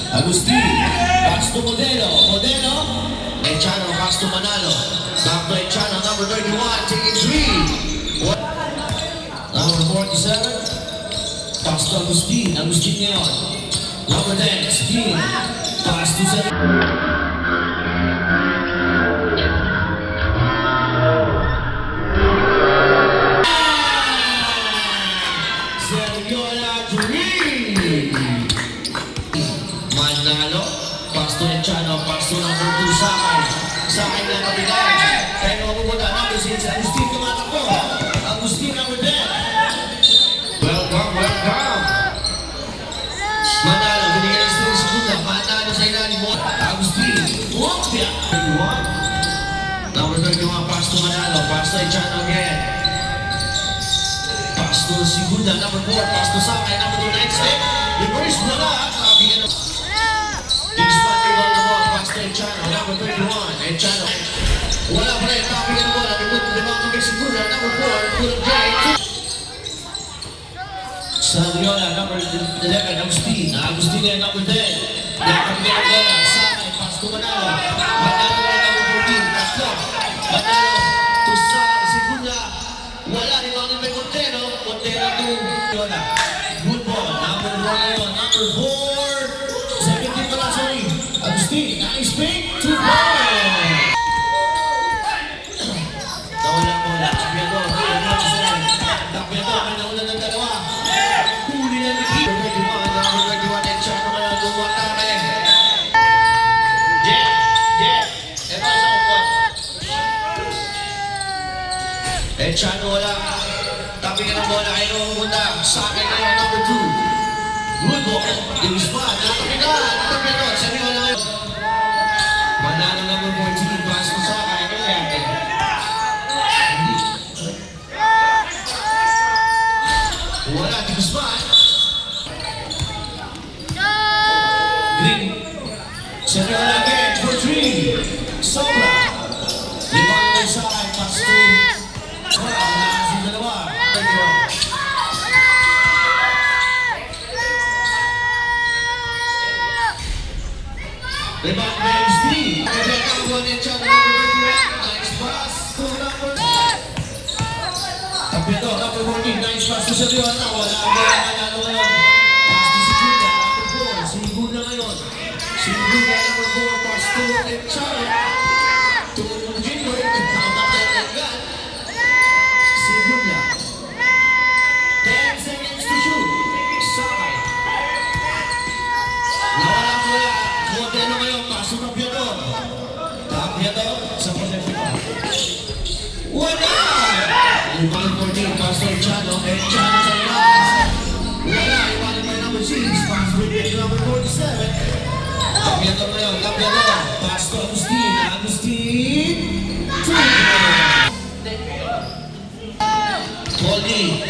Agustin, pass to Modelo. Modelo. Echano, pass to Manalo. Back to Echano, number 31, taking 3. Number 47, pass to Agustin. Agustin ngayon. Number 10, Spin. Pass to Sergio. Manalo, pass to Echano, pass to number 2, Sakay. Sakay na kabilang. Kaya mapupunta number 6, Agustin tumatakbo. Agustin number 10. Welcome, welcome. Manalo, binigyan ng steal sa segunda. Manalo sa ilalim mo. Agustin, Wopia. 31. Number 31, pass to Manalo, pass to Echano again. Pass to segunda, number 4, pass to Sakay, number 2, next step. Reverse na na. Kabigyan ng Echano, number 31, Echano. Wala pa rin, copy ka na bola. Limang kami siguro, number 4, Fulham J. Sandriola, number 11, Agustin. Agustin yan, number 10. Copy ka na bola. Sakay, pass to Manalo. Manalo na number 14, Pastor. Manalo to Segunda. Wala, limang kami Montero. Montero to Sandriola. Good ball, number 1, number 4. 17 pala, sorry. Agustin, nice pick, 2 points! Nawala mo na, Tapiado, Tapiado, may nauna ng dalawa. Huli na ni Kiko. Number 21, Echano ngayon, gumatake. Jet, eto sa upuan. Echano wala. Tapi ka ng bola, kayo pumunta. Sa akin ngayon, number 2. Good ball, Davis pa, Tapiado, Sergio na ngayon. Manalo number 14, pass to Sakay, kaya wala, Davis pa. Green, Sergio na again, for 3. Sobra. Limang ng Sakay, pass to wala, si dalawa. Rebound James D. Nice pass to number 6. Tapiado, number 14. Nice pass to Sergio. Wala Manalo ngayon. Pass to Segunda, number 4. Segunda ngayon. Segunda, number 4. Pass to Echano. To Jimbo. Segunda. 10 seconds to shoot. Sakay. Nawala mo na. Modelo ngayon, paso Tapiado. Tapiado, sa possession. Wala! Limang 14, paso Echano. Echano sa labas. Wala, iwanin pa yung number 6. Pass with number 47. Tapiado ngayon, Tapiado. Pass to Agustin. Agustin. Poldi.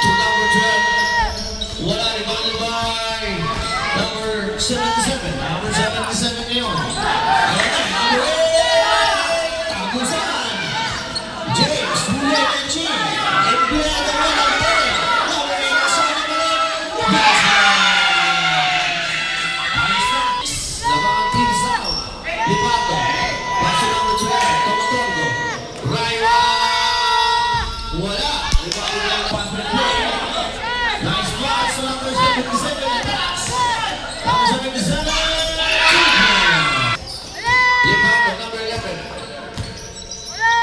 To number 12. Wala, iwanin by number 77. Number 77 ngayon. Number 8. Tagusan. James, Bulay and Chi. Empleyado mo ng 10. Number 8. Kasama pa rin. Ayos na. Labangan team sound. Lipato. Paso number 12. Tomatongo. Raiwa. Wala. Lipato lang. Pass play. Nice pass to number 77. Pass. Number 77. Lipato, number 11.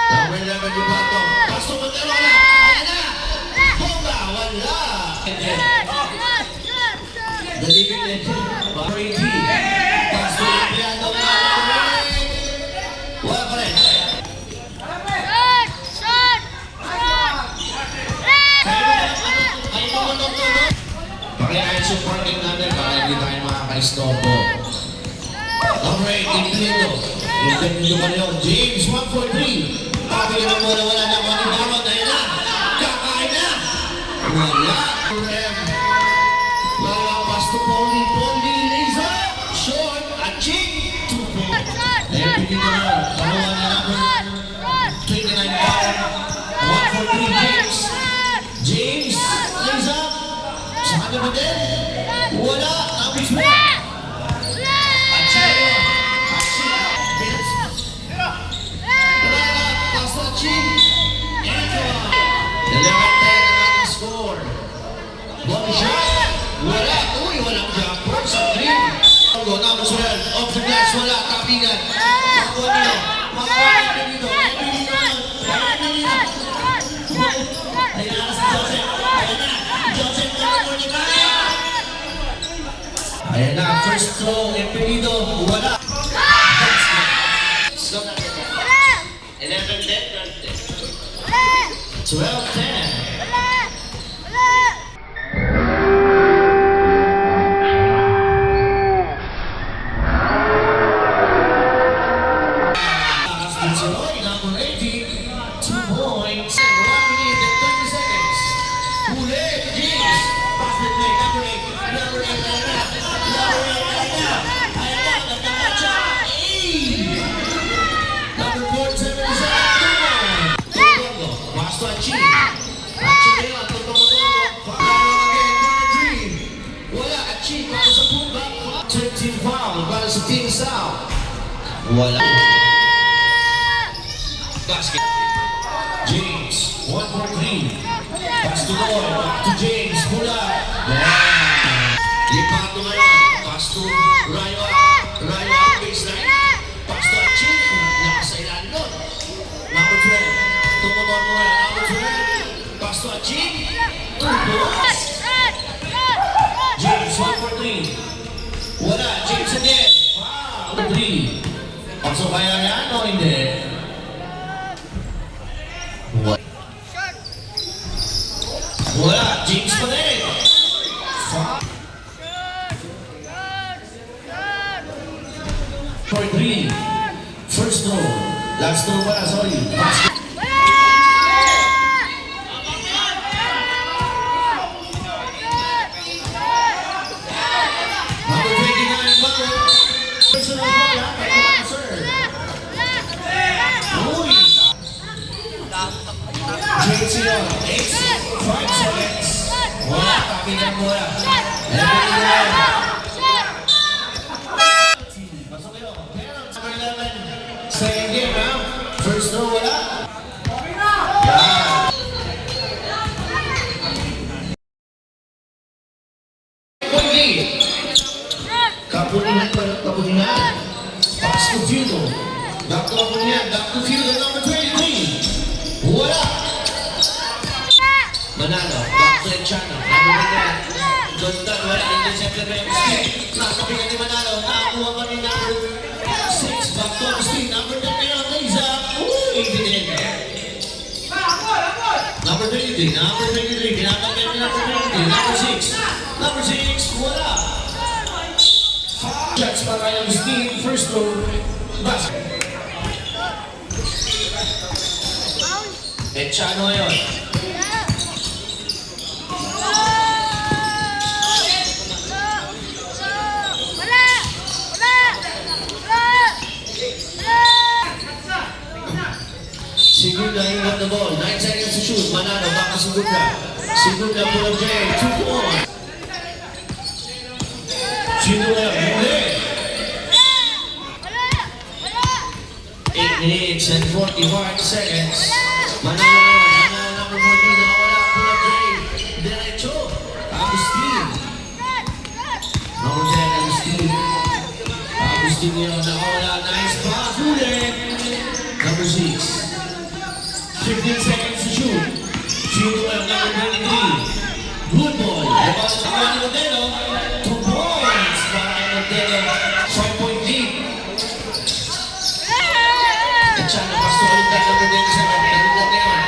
Number 11, Lipato. Pass to Montero na. Ayan na. Bomba. Wala. Dalibig na ito. Number 18. Pass to Empleyado na. Wala pa rin. Pakiayos yung parking natin para hindi tayo makaka-stop. Number 8, Empleyado. Empleyado pa rin yun. James, 1-4-3. Papi naman muna, wala na ako ng bawang. Dahil na. Kakain na. Wala. Wala. Pass to Poldi. Poldi, laser. Short. Aching. 2 points. Empleyado na. Panawa na number 29 power. 1-4-3, James. James, laser. Sa kanya ba din? Wala. Number 12. makakuha niyo. Makakuha Epelido. Epelido ngayon. Epelido. Ayan na si Joseph. Ayan na. Joseph ngayon mo ni Kaya. Ayan na. First throw. Epelido. Wala. So, 11-10. 12-10. Number 18, 2 points, 1 minute and 30 seconds. Huli, James. Pass the play, number 8. Number 8, ayan na. Number 8, ayan na. Ayan na, nagkakatsa. Number 4, 77. Tutongo. Pass to Achi. Achi na yun. Tutongo. Pagkano again, number 3. Wala, Achi. Para sa punta. 13 foul. Para sa Team South. Wala. Basket. James, 1 for 3. Pass to Lloyd, back to James, pula. Lipat mo ngayon. Pass to Rayo. Rayo, baseline. Pass to Achin. Nakasa ilan nun. Number 12. Tumuton mo ngayon. Number 12. Pass to Achin. 2 points. James, 1 for 3. Wala, James again. Wow, 3. Pasok kaya yan o hindi? Wala, James pa rin. For 3. First throw. Last throw pala, sorry. Basket. Number 29, Maro. Personal ball, ha? Kaya naman, sir. Uy! James yun. 5 seconds. Wala, pakinggan mo na. Pasok kayo. Number 11. Second game, ha? First throw, wala. Yan. Point lead. Kapuningan pa ng kapuningan. Pass to Fiudo. Back to kapuningan. Back to Fiudo. Number 23. Wala. Manalo, back to Enchano. Number 1. Dondan, wala. Hindi siya Agustin. Nakapingan ni Manalo. Nakakuha pa ni number 6. Back to Agustin. Number 10 ngayon. Liza. Uy, hindi. Number 23. Number 23. Pinatanggal ni number 23. Number 6. Number 6. Wala. 5 shots para kay Agustin. First throw. Basket. Enchano ngayon. Sigunda yung got the ball. 9 seconds to shoot. Manalo, back to Sigunda. Sigunda pull up Jay. 2 points. Sigunda, huli. 8 minutes and 45 seconds. Manalo ngayon. Manalo number 14. Nakawala. Pull up Jay. Diretso. Agustin. Number 10, Agustin. Agustin ngayon. Nakawala. Nice pass. Huli. Number 6. 15 seconds to shoot. Shoot well, number 23. Good boy. About to go to Modelo. 2 points para kay Modelo. 5-point lead. Enchano, pass to ulit tayo number 27. Nagulat na yun.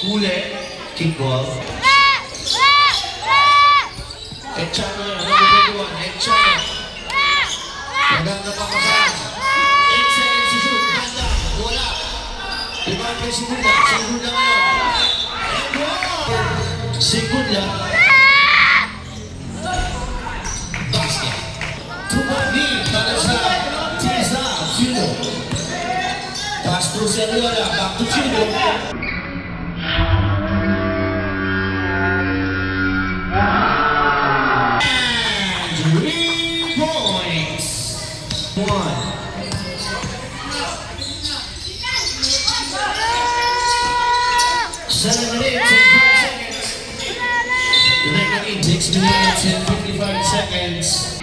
Huli. Kick ball. Enchano yun. Number 21. Enchano. Maganda pa kasahan. 8 seconds to shoot. Ganda. Wala. Diba kay Sigunda? Sigunda ngayon. And goal! Sigunda. Basket. 2-point lead para sa Team South. Fiudo. Pass to Seriola. Back to Fiudo. And 3 points. 1. 7 minutes and 5 seconds. The next 6 minutes and 55 seconds.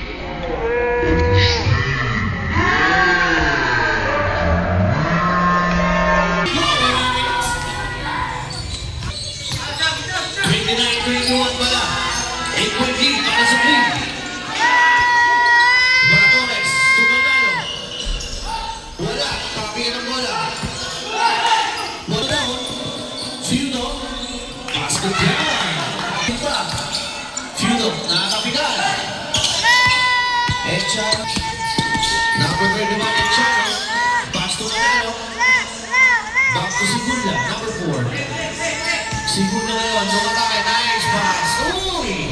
Number 31, Echano. Pass to Manalo. Back to Sigunda, number 4. Sigunda ngayon, lumatake. Nice pass. Uy!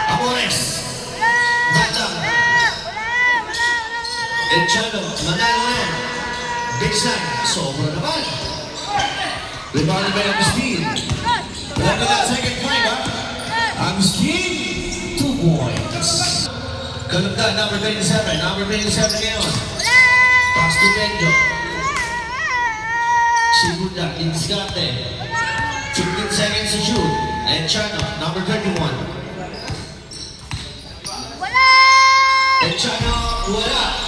Amores. Batang. Echano, Manalo ngayon. Baseline, sobra naman. Rebound by Agustin. Wala na second point, ha? Agustin, 2 points. Kalugda, number 27. Number 27 ngayon. Pass to Benjo. Segunda, Diniscate. 15 seconds to shoot. And Chano, number 31. And Chano, wala.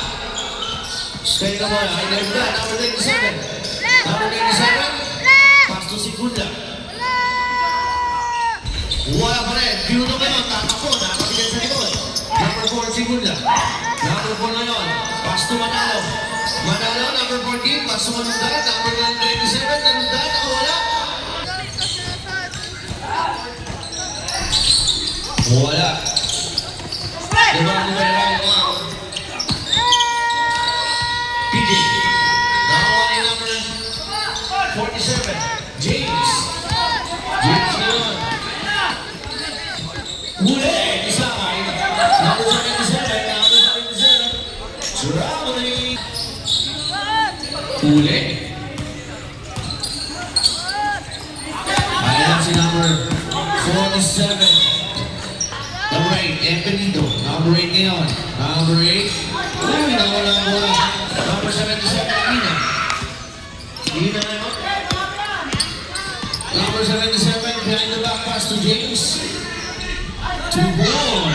Stay ka muna. Ay, kalugda, number 27. Number 27. Pass to Segunda. Wala pa rin. Piuno ngayon. Tatakbo. Nakapagyan sa likod. Number 4, Segunda. Number 4 ngayon. Pass to Manalo. Manalo, number 14. Pass to Manundan. Number 27. Manundan. Nakawala. Wala. Diba ang numero mo? PJ. Nakawa ni number 47. James. James ngayon. Huli! Isa ka. Number 77. Number 77. Traveling. Huli. Ayan si number 47. Number 8, Empenido. Number 8 ngayon. Number 8. Uy, nawala ang bola. Number 77, Ina. Ina ngayon. Number 77, behind the back pass to James. 2 ball.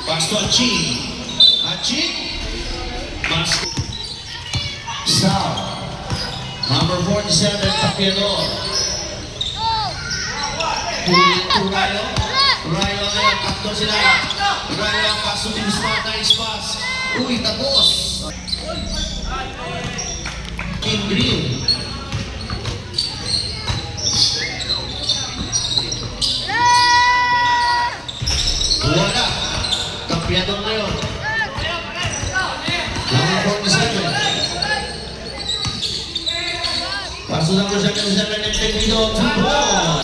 Pass to Achi. Achi. Pass to Sal. Number 47, Tapiador. To Rayo. Rayo ngayon, takto sila. Rayo ang pass to Dinisma. Nice pass. Uy, tapos. Team Green. Wala. Tapiador ngayon. Number 47. Pass to number 77, Empenido. 2 ball.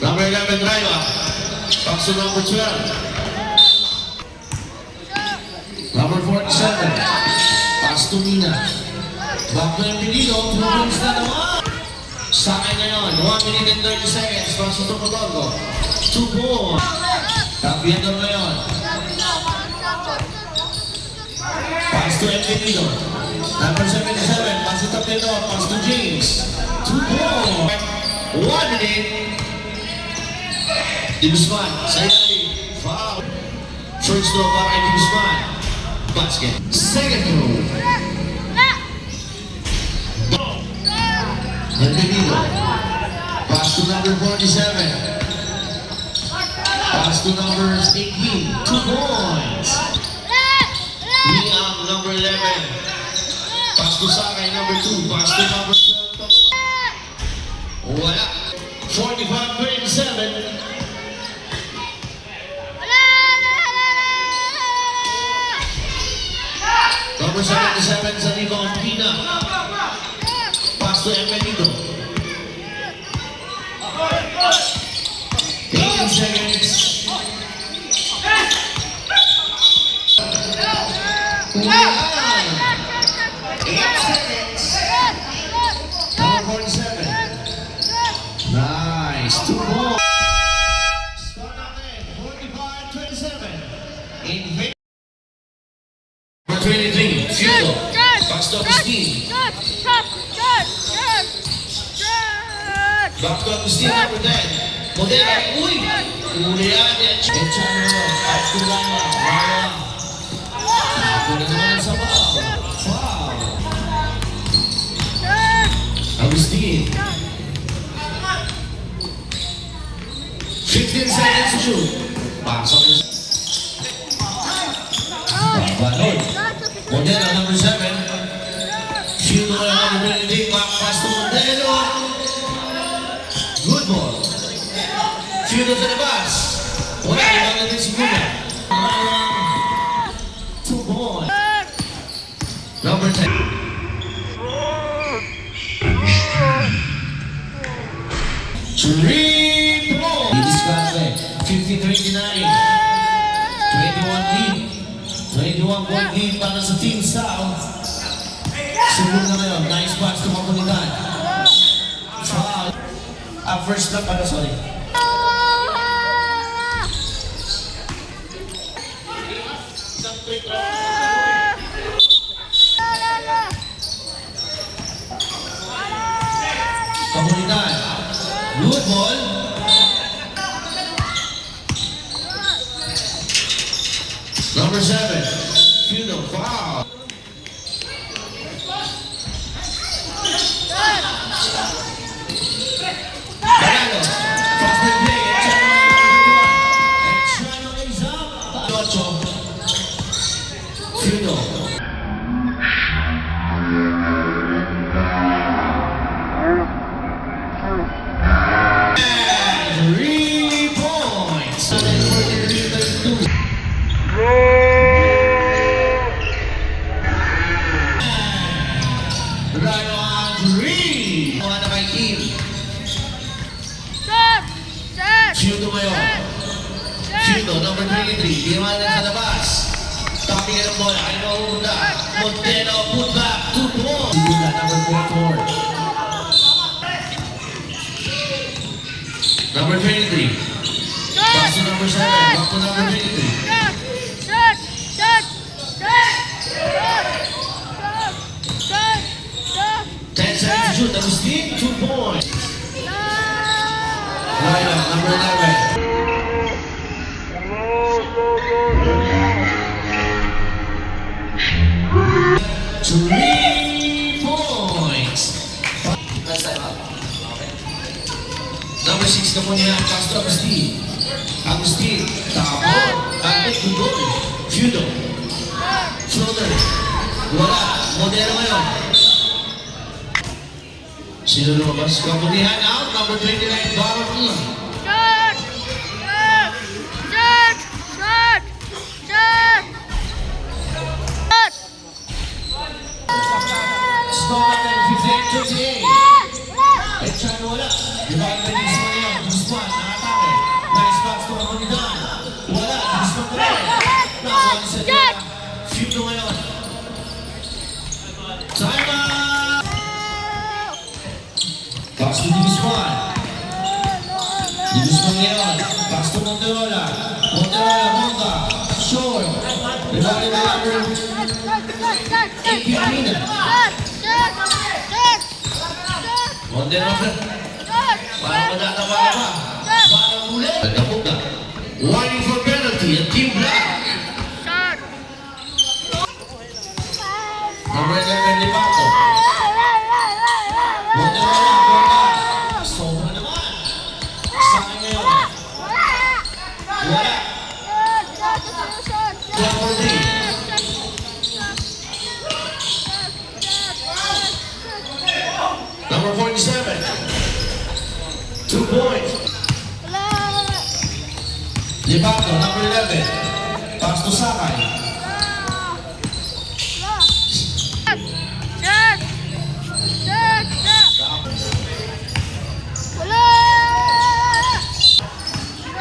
Number 11, Rayo. Pass to number 12. Number 47. Pass to Mina. Back to Empenido. 2 points na naman. Sa akin ngayon, 1 minute and 30 seconds. Pass to Topodongo. 2 points. Tapiador ngayon. Pass to Empenido. Number 77. Pass to Tapiador. Pass to James. 2 points. 1 minute. Guzman, sa ilalim, foul. First throw para kay Guzman. Basket. Second throw. Empenido. Pass to number 47. Pass to number 18. 2 points. Liam, number 11. Pass to Sakay, number 2. Pass to number 12. Wala. 45-27. Number 77 sa Nico Ampina. Pass to Empenido. 18 seconds. Ulan. 8 seconds. Number 47. Nice. 2 balls. Start natin. 45-27. In 23, Fiudo. Pass to Agustin. Back to Agustin, number 10. Modena, uy! Ulian yan. Echano, at Tulama, Mara. Ako na naman sa foul. Foul. Agustin. 15 seconds to shoot. Pasok na sa... Balon. Modena, number 7. Fiudo na Feud sa labas. Wala, wala natin si Gula. Parang 2 points. Number 10. Three points. Discarte. 50-29. 21 lead. 21 point lead para sa Team South. Sunod na ngayon. Nice pass to Komunidad. Foul. First lap, sorry. Komunidad. Good ball. Number 7. Funo. Foul. Banalo. Fast break play. Extra is up. 8. Funo. And 3 points. Right on 3. Mga na kay team. Funo ngayon. Funo, number 23. Dimanan sa labas. Topping ng bola. Ay nauuna. Montero, put back. 2 points. Sigula, number 44. Number 23. Back to number 7. Back to number 23. 10 seconds to shoot. Agustin, 2 points. Right up, number 11. Three points. Number 6 na po niya, Castro Agustin. Agustin, tapon. Agustin, good goal. Fudo. Shoulder. Wala. Modelo ngayon. Sino lumabas? Kabutihan out. Number 29, Baron Ian. Score natin, 58-38. Echan wala. Dibahan na yung Guzman yun. Guzman, nakatake. Nice pass to Komunidad. Wala. Guzman pa rin. Nakuha sa nila. Fudo ngayon. Time out! Pass to Guzman. Guzman ngayon. Pass to Monterola. Monterola, Monta. Short. Dibahan na number 8 Pianina. Monterola. Para magtatawa pa. Para ulit. Nagkapunta. Warning for penalty at Team Black. Number 11, Lipato. Monterola, Monta. Sobra naman. Saan ngayon? Wala. 12-3. Number 47. 2 points. Lipato, number 11. Pass to Sakay.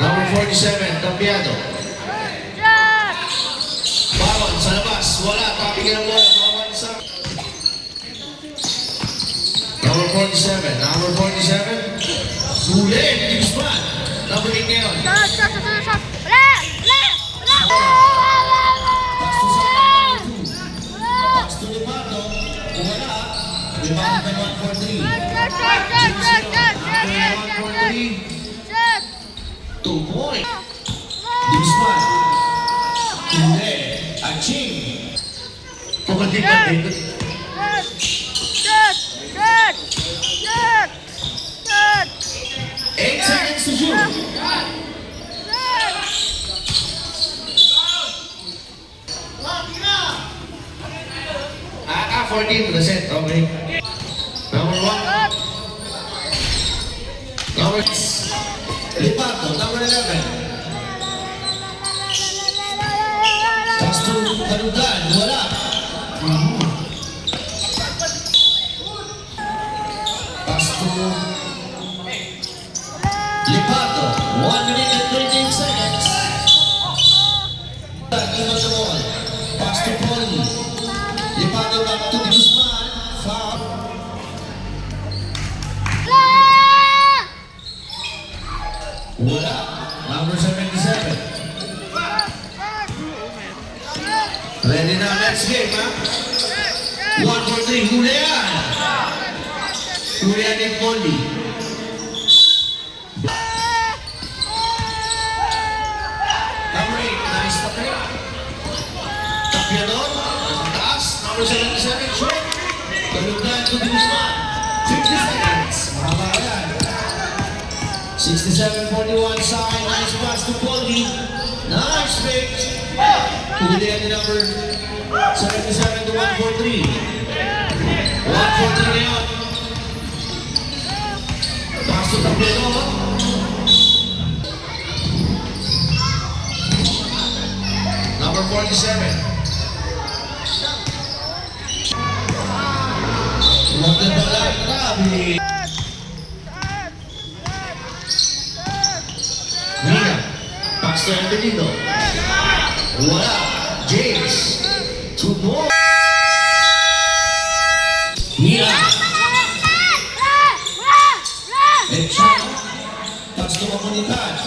Number 47, Cambiado. Bawon, sa labas. Wala, papigyan ng bola. Bawon sa... Number 47, number 47. Sulit, Guzman. Number 8 ngayon. Pass to Sakay, number 2. Pass to Lipato. Wala. Lipato na 1-4-3. 2 points. Guzman. Hindi. Aching. Pumating natin. 8 seconds to shoot. 14%. Okay. Number 1. Number 6. Lipato, number 11. Pass to Kalugan, wala. Pass to Lipato, 1 minute and 28 seconds. Iwan the ball. Pass to Poli. Lipato back to Guzman. Foul. Wala. Number 77. Ready na next game, ha? 1 for 3. Julian. Julian and Poli. Number 8. Nice tapik. Tapiador. Taas. Number 77. Short. Kalugan to Guzman. 50 seconds. Mahaba yan. 67-41 side. Nice pass to Poli. Nice pick. Julian the number 77 to 1 for 3. 1 for 3 ngayon. Pass to Tapiador. Number 47. Maganda pala, grabe. Mia, pass to Antonino. Wala. James. 2 more. Mia. Echano. Pass to Comunidad.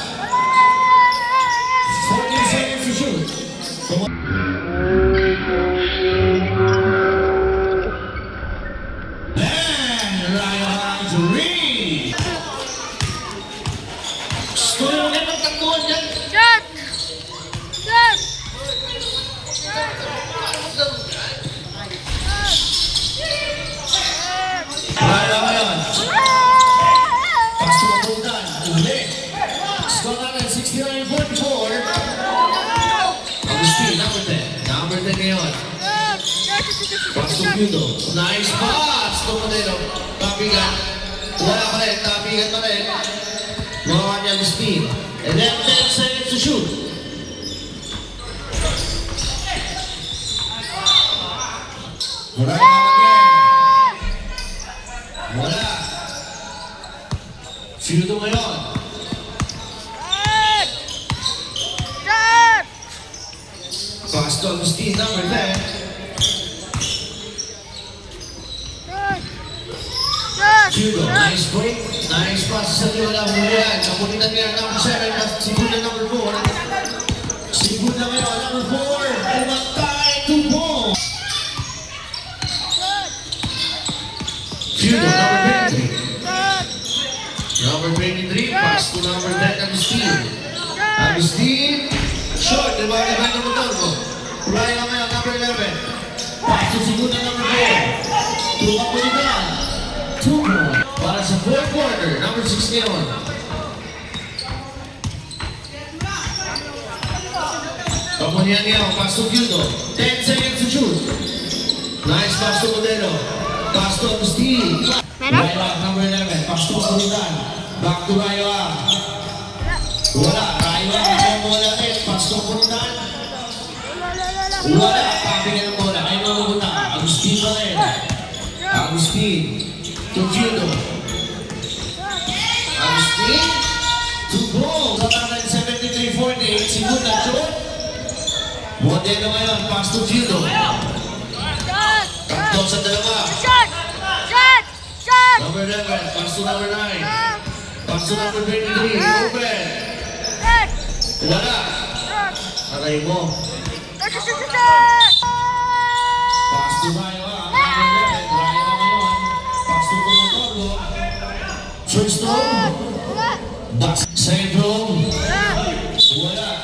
14 seconds to shoot. Come on. And Ryan Reed. Gusto nyo ulit ang takbuhan dyan? Ryan ngayon. Pass to Comunidad. Uli. Score natin 69-44. Agustin, number 10. Number 10 ngayon. Pass to Pudo. Nice pass to Modelo. Tapigan. Wala pa rin. Tapigan pa rin. Mga kanya Agustin. And then 10 seconds to shoot. Wala na again. Wala. Pudo ngayon. Pass to Agustin, number 10. Pudo, nice break. Nice pass sa Lola Julian. Kamunitan niya number 7. Sigunda number 4. Sigunda ngayon, number 4. Umantay, 2 points. Pudo, number 23. Number 23, pass to number 10, Agustin. Agustin, short, diba? Diba ng motor mo? Ryan ngayon, number 11. Pass to Sigunda number 4. To Kamunitan. 2 points. Para sa 4th quarter, number 6 ngayon. Kamunitan ngayon, pass to Pudo. 10 seconds to shoot. Nice pass to Modelo. Pass to Agustin. Raya, number 11. Pass to Kamunitan. Back to Raya. Wala. Raya, wala rin. Pass to Kamunitan. Wala. Kapingan ng bola. Ay mamupunta. Agustin pa rin. Agustin. To Pudo. Agustin. To goal. Sa tangan 73-48. Sigunda short. Modelo ngayon. Pass to Pudo. Kanto sa dalawa. Number 11. Pass to number 9. Pass to number 23. Open. Wala. Aray mo. Pass to Raya. Number 11. Raya ngayon. Pass to Pudo. First row. Back. Second row. Wala.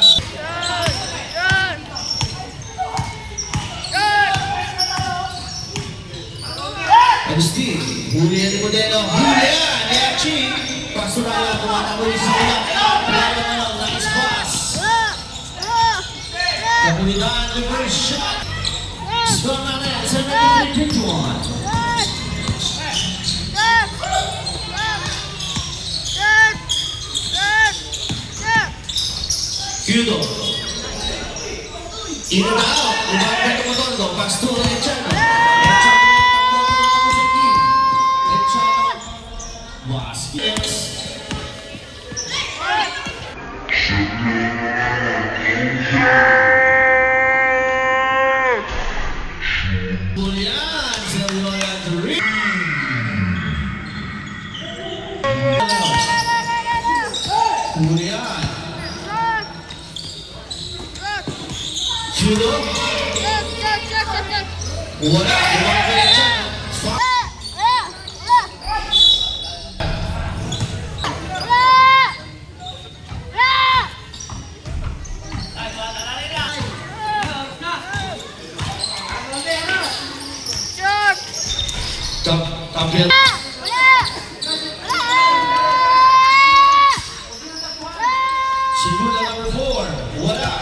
Agustin. Julian ni Modelo. Julian. Yachi. Pass to Raya. Tumatakbo yung sila. Raya ngayon. Nice pass. Kamunitan. Reverse shot. Score natin. 73-51. Judo. In and out. Lumabay ng Motondo. Pastor Lechano. Lechano. Vasquez. Julian. Julian Torres. Julian. Judo. Wala. Lumabay ng Lechano. Tampil. Segunda number 4. Wala.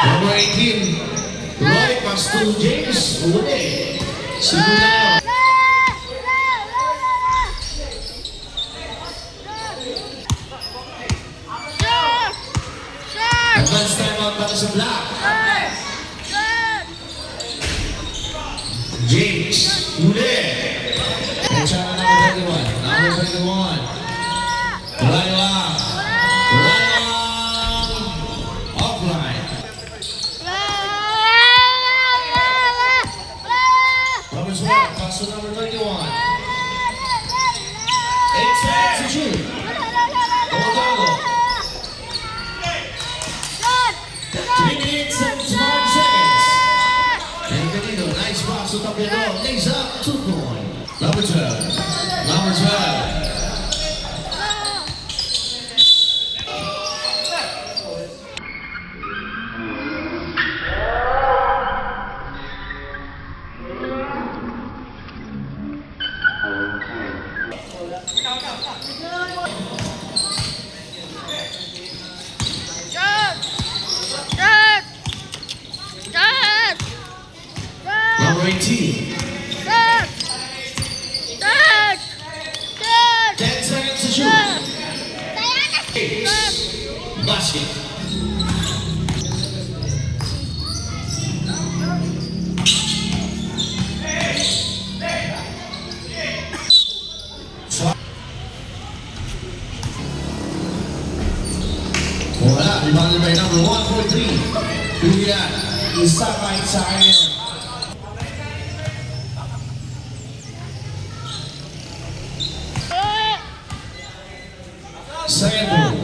Number 18. Roy Pastor James. Uli. Segunda number. Advance timeout para sa Black. James, uli. Penchana number 31. Number 31. Rayawang. Rayawang. Offline. Number 12. Pass to number 31. 8 seconds to shoot. Otago. 3 minutes and 5 seconds. And Benito, nice pass to Tapiano. Lays up, 2 point. Number 12. Number 12. Number 18. 10 seconds to shoot. Basket. Wala, rebounded by number 143. Julian, isa kahit sa kanya. Second ball.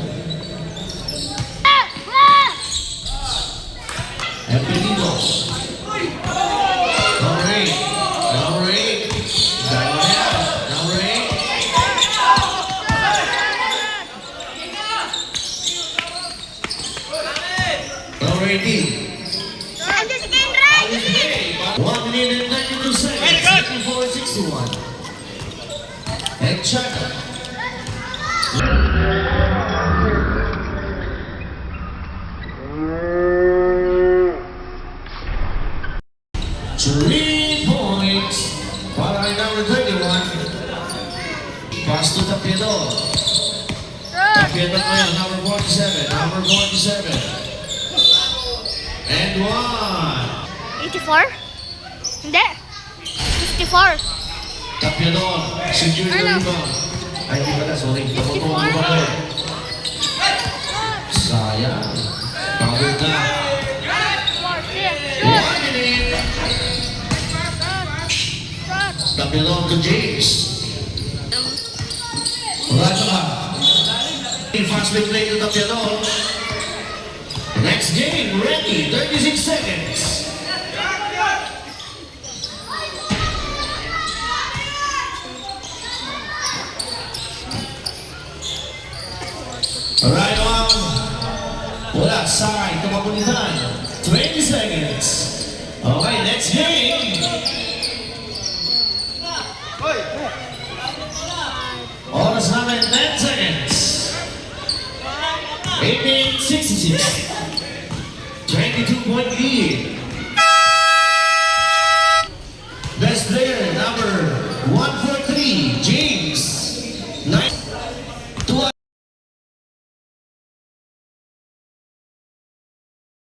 And Benito. Number 8. Number 8. Number 8. Number 18. 1 minute and 92 seconds. 54-61. And China. Three points para kay number 31. Pass to Tapiano. Tapiano ngayon, number 47. Number 47. And 1. 84? Hindi. 54. Tapiano, secure the rebound. Ay, di pala, sorry. Tapos mo ba? Sayang. Pagod na. 1 minute. Tapiano to James. Right back. Fast break play to Tapiano. Next game, ready. 36 seconds. Right on. Wala, side, tumapulitan. 20 seconds. Okay, next game. Oras namin, 10 seconds. 18:66.